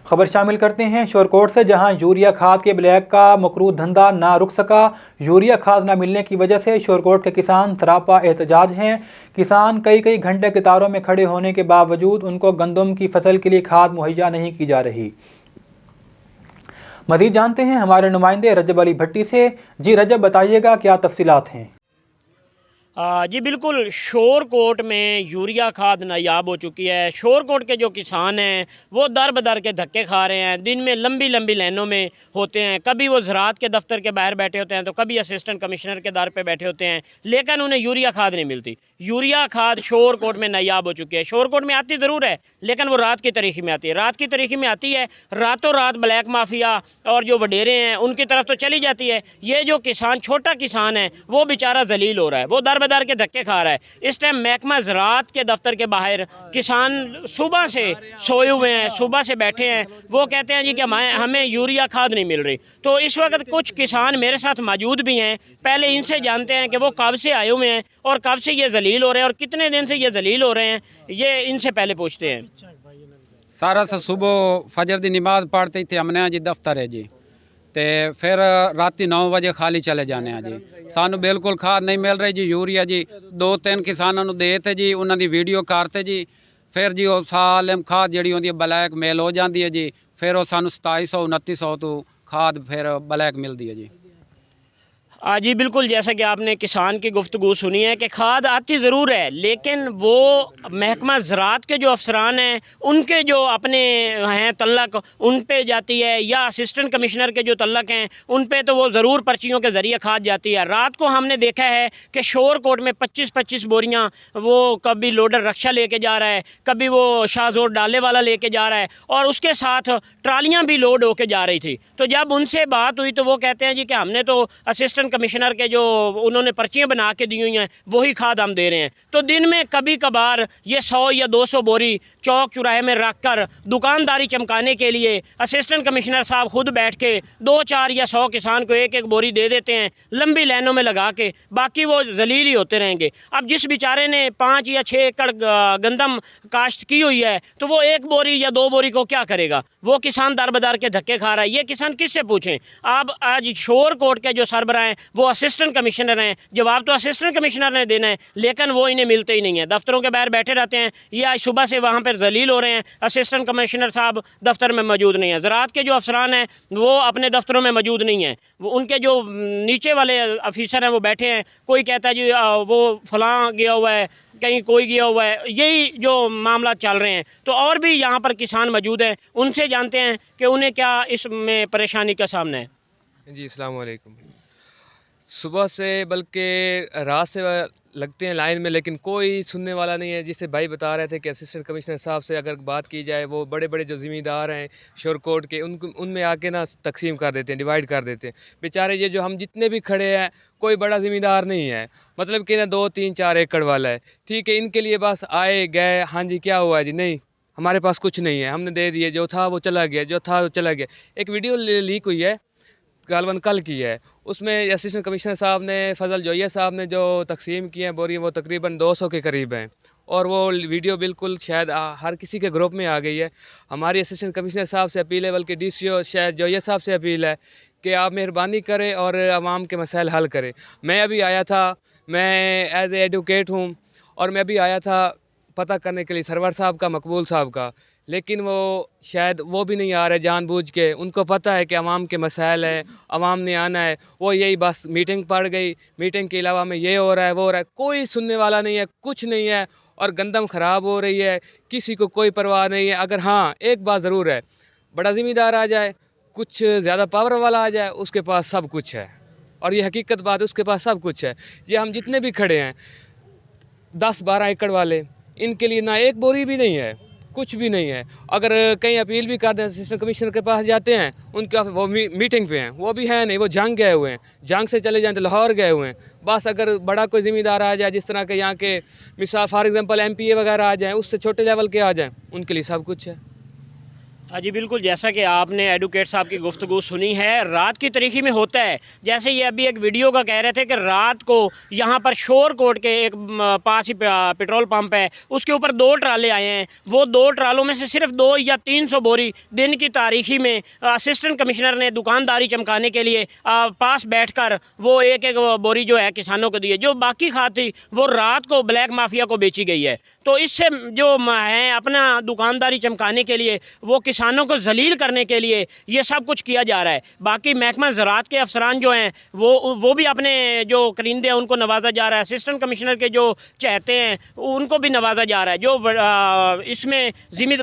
खबर शामिल करते हैं शोरकोट से, जहां यूरिया खाद के ब्लैक का मकरूह धंधा ना रुक सका। यूरिया खाद ना मिलने की वजह से शोरकोट के किसान सरापा एहतजाज हैं। किसान कई कई घंटे कतारों में खड़े होने के बावजूद उनको गंदम की फसल के लिए खाद मुहैया नहीं की जा रही। मजीद जानते हैं हमारे नुमाइंदे रजब अली भट्टी से। जी रजब, बताइएगा क्या तफसीलात हैं। जी बिल्कुल, शोरकोट में यूरिया खाद नायाब हो चुकी है। शोरकोट के जो किसान हैं वो दर बदर के धक्के खा रहे हैं। दिन में लंबी लंबी लाइनों में होते हैं। कभी वो ज़राअत के दफ्तर के बाहर बैठे होते हैं तो कभी असिस्टेंट कमिश्नर के दर पे बैठे होते हैं, लेकिन उन्हें यूरिया खाद नहीं मिलती। यूरिया खाद शोरकोट में नायाब हो चुकी है। शोरकोट में आती ज़रूर है, लेकिन वो रात की तारीखी में आती है। रात की तारीखी में आती है, रातों रात ब्लैक माफिया और जो वडेरे हैं उनकी तरफ तो चली जाती है। ये जो किसान, छोटा किसान है, वो बेचारा जलील हो रहा है, वो दर बदर के धक्के खा रहा है। इस टाइम महकमा ज़राअत के दफ्तर के बाहर किसान सुबह से सोए हुए हैं, सुबह से बैठे हैं। वो कहते हैं जी कि हमें यूरिया खाद नहीं मिल रही। तो इस वक्त कुछ किसान मेरे साथ मौजूद भी हैं। पहले इनसे जानते हैं कि वो कब से आए हुए हैं और कब से ये जलील हो रहे हैं और कितने दिन से ये जलील हो रहे हैं। ये इनसे पहले पूछते हैं। सारा सा सुबह फजर की नमाज पढ़ते थे हमने जी दफ्तर है जी, तो फिर राती 9 बजे खाली चले जाने हैं जी। सानू बिल्कुल खाद नहीं मिल रही जी। यूरिया जी 2-3 किसानों को दे थे जी, उन्होंने वीडियो करते जी। फिर जी वो साल खाद जी होंगी ब्लैक मेल हो जाती है जी। फिर वो सानू 2700-2900 तो खाद फिर ब्लैक मिलती है जी। जी बिल्कुल, जैसा कि आपने किसान की गुफ्तगू सुनी है कि खाद आती ज़रूर है, लेकिन वो महकमा ज़राअत के जो अफसरान हैं उनके जो अपने हैं तल्लक, उन पे जाती है, या असिस्टेंट कमिश्नर के जो तल्लक हैं उन पे तो वो ज़रूर पर्चियों के ज़रिए खाद जाती है। रात को हमने देखा है कि शोरकोट में 25-25 बोरियाँ वो कभी लोडर रक्षा लेके जा रहा है, कभी वो शाहजोर डाले वाला लेके जा रहा है, और उसके साथ ट्रालियाँ भी लोड होके जा रही थी। तो जब उनसे बात हुई तो वो कहते हैं जी कि हमने तो असिस्टेंट कमिश्नर के जो उन्होंने पर्चियाँ बना के दी हुई हैं वही खाद हम दे रहे हैं। तो दिन में कभी कभार ये 100 या 200 बोरी चौक चौराहे में रख कर दुकानदारी चमकाने के लिए असिस्टेंट कमिश्नर साहब खुद बैठ के 2-4 या 100 किसान को एक एक बोरी दे देते हैं, लंबी लाइनों में लगा के। बाकी वो जलील ही होते रहेंगे। अब जिस बेचारे ने 5 या 6 एकड़ गंदम काश्त की हुई है तो वो 1 बोरी या 2 बोरी को क्या करेगा? वो किसान दर बदर के धक्के खा रहा है। ये किसान किससे पूछें? अब आज शोरकोट के जो सरबराह हैं वो असिस्टेंट कमिश्नर हैं। जवाब तो असिस्टेंट कमिश्नर ने देना है, लेकिन वो इन्हें मिलते ही नहीं है। दफ्तरों के बाहर बैठे रहते हैं। ये आज सुबह से वहाँ पर जलील हो रहे हैं। असिस्टेंट कमिश्नर साहब दफ्तर में मौजूद नहीं है। ज़राअत के जो अफसरान हैं वो अपने दफ्तरों में मौजूद नहीं हैं। वो उनके जो नीचे वाले अफिसर हैं वो बैठे हैं। कोई कहता है जी वो फलां गया हुआ है, कहीं कोई गया हुआ है। यही जो मामला चल रहे हैं। तो और भी यहाँ पर किसान मौजूद हैं, उनसे जानते हैं कि उन्हें क्या इसमें परेशानी का सामना है। जी अस्सलाम वालेकुम। सुबह से बल्कि रात से लगते हैं लाइन में, लेकिन कोई सुनने वाला नहीं है। जिसे भाई बता रहे थे कि असिस्टेंट कमिश्नर साहब से अगर बात की जाए, वो बड़े बड़े जो ज़मींदार हैं शोरकोट के, उनमें आके ना तकसीम कर देते हैं, डिवाइड कर देते हैं। बेचारे ये जो हम जितने भी खड़े हैं, कोई बड़ा ज़मींदार नहीं है, मतलब कि ना 2-3-4 एकड़ वाला है, ठीक है। इनके लिए बस आए गए, हाँ जी क्या हुआ जी, नहीं हमारे पास कुछ नहीं है, हमने दे दिए, जो था वो चला गया, जो था वो चला गया। एक वीडियो लीक हुई है, गालबन कल की है, उसमें असिस्टेंट कमिश्नर साहब ने, फजल जोया साहब ने जो तकसीम की हैं बोरी, वो तकरीबन 200 के करीब हैं। और वो वीडियो बिल्कुल शायद हर किसी के ग्रुप में आ गई है। हमारी असिस्टेंट कमिश्नर साहब से अपील है, बल्कि DCO शायद जोया साहब से अपील है कि आप मेहरबानी करें और आवाम के मसाइल हल करें। मैं अभी आया था, मैं एज ए एडवोकेट हूँ, और मैं अभी आया था पता करने के लिए सरवर साहब का, मकबूल साहब का, लेकिन वो शायद वो भी नहीं आ रहे जानबूझ के। उनको पता है कि आवाम के मसाइल हैं, आवाम ने आना है। वो यही बस मीटिंग पड़ गई, मीटिंग के अलावा में ये हो रहा है, वो हो रहा है, कोई सुनने वाला नहीं है, कुछ नहीं है। और गंदम ख़राब हो रही है, किसी को कोई परवाह नहीं है। अगर हाँ एक बात ज़रूर है, बड़ा ज़िम्मेदार आ जाए, कुछ ज़्यादा पावर वाला आ जाए, उसके पास सब कुछ है। और ये हकीकत बात, उसके पास सब कुछ है। ये हम जितने भी खड़े हैं 10-12 एकड़ वाले, इनके लिए ना एक बोरी भी नहीं है, कुछ भी नहीं है। अगर कहीं अपील भी करते हैं, असिस्टेंट कमिश्नर के पास जाते हैं, उनके वो मीटिंग पे हैं, वो भी है नहीं, वो जंग गए हुए हैं। जंग से चले जाएँ तो लाहौर गए हुए हैं। बस अगर बड़ा कोई ज़िम्मेदार आ जाए, जिस तरह के यहाँ के मिसाल फॉर एग्जांपल MPA वगैरह आ जाएँ, उससे छोटे लेवल के आ जाएँ, उनके लिए सब कुछ है। जी बिल्कुल, जैसा कि आपने एडवोकेट साहब की गुफ्तगू सुनी है, रात की तारीखी में होता है। जैसे ये अभी एक वीडियो का कह रहे थे कि रात को यहाँ पर शोर कोट के एक पास ही पेट्रोल पंप है, उसके ऊपर 2 ट्राले आए हैं। वो 2 ट्रालों में से सिर्फ 2 या 300 बोरी दिन की तारीखी में असिस्टेंट कमिश्नर ने दुकानदारी चमकाने के लिए पास बैठकर वो एक एक बोरी जो है किसानों को दी है। जो बाकी खाद थी वो रात को ब्लैक माफिया को बेची गई है। तो इससे जो है अपना दुकानदारी चमकाने के लिए, वो किसानों को जलील करने के लिए ये सब कुछ किया जा रहा है। बाकी महकमा ज़राअत के अफसरान जो हैं वो भी अपने जो करिंदे हैं उनको नवाजा जा रहा है। असिस्टेंट कमिश्नर के जो चहते हैं उनको भी नवाजा जा रहा है। जो इसमें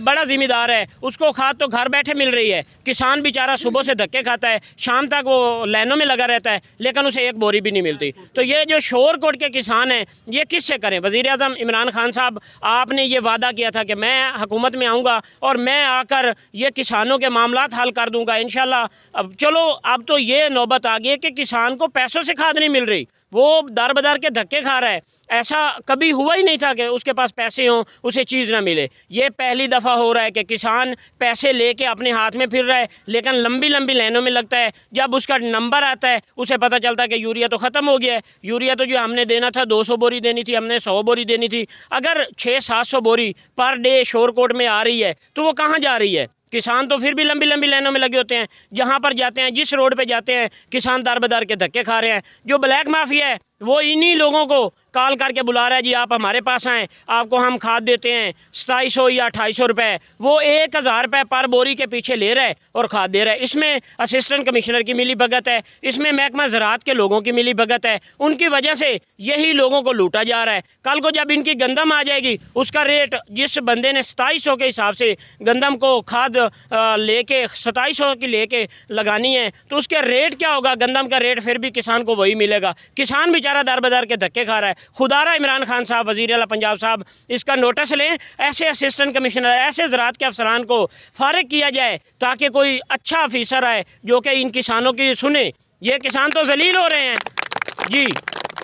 बड़ा ज़िम्मेदार है उसको खाद तो घर बैठे मिल रही है। किसान बेचारा सुबह से धक्के खाता है, शाम तक वो लाइनों में लगा रहता है, लेकिन उसे एक बोरी भी नहीं मिलती। तो ये जो शोर कोट के किसान हैं ये किससे करें? वज़ीर आज़म इमरान खान साहब, आपने ये वादा किया था कि मैं हुकूमत में आऊँगा और मैं आकर ये किसानों के मामलात हल कर दूंगा इंशाल्लाह। अब चलो, अब तो ये नौबत आ गई है कि किसान को पैसों से खाद नहीं मिल रही, वो दर बदर के धक्के खा रहा है। ऐसा कभी हुआ ही नहीं था कि उसके पास पैसे हों उसे चीज़ ना मिले। ये पहली दफ़ा हो रहा है कि किसान पैसे लेके अपने हाथ में फिर रहा है, लेकिन लंबी लंबी लाइनों में लगता है। जब उसका नंबर आता है उसे पता चलता है कि यूरिया तो ख़त्म हो गया है। यूरिया तो जो हमने देना था 200 बोरी देनी थी, हमने 100 बोरी देनी थी। अगर 600-700 बोरी पर डे शोरकोट में आ रही है तो वो कहाँ जा रही है? किसान तो फिर भी लंबी लंबी लाइनों में लगे होते हैं। जहाँ पर जाते हैं, जिस रोड पे जाते हैं, किसान दर बदर के धक्के खा रहे हैं। जो ब्लैक माफिया है वो इन्हीं लोगों को कॉल करके बुला रहा है, जी आप हमारे पास आएँ, आपको हम खाद देते हैं 2700 या 2800 रुपये। वो 1000 रुपये पर बोरी के पीछे ले रहा है और खाद दे रहा है। इसमें असिस्टेंट कमिश्नर की मिली भगत है, इसमें महकमा ज़राअत के लोगों की मिली भगत है। उनकी वजह से यही लोगों को लूटा जा रहा है। कल को जब इनकी गंदम आ जाएगी, उसका रेट जिस बंदे ने 2700 के हिसाब से गंदम को खाद लेके 2700 की लेके लगानी है, तो उसके रेट क्या होगा? गंदम का रेट फिर भी किसान को वही मिलेगा। किसान बेचारा दर बदर के धक्के खा रहा है। खुदारा इमरान खान साहब, वज़ीर आला पंजाब साहब, इसका नोटिस लें। ऐसे असिस्टेंट कमिश्नर, ऐसे ज़राअत के अफसरान को फारिग किया जाए ताकि कोई अच्छा ऑफिसर आए जो कि इन किसानों की सुने। ये किसान तो जलील हो रहे हैं जी।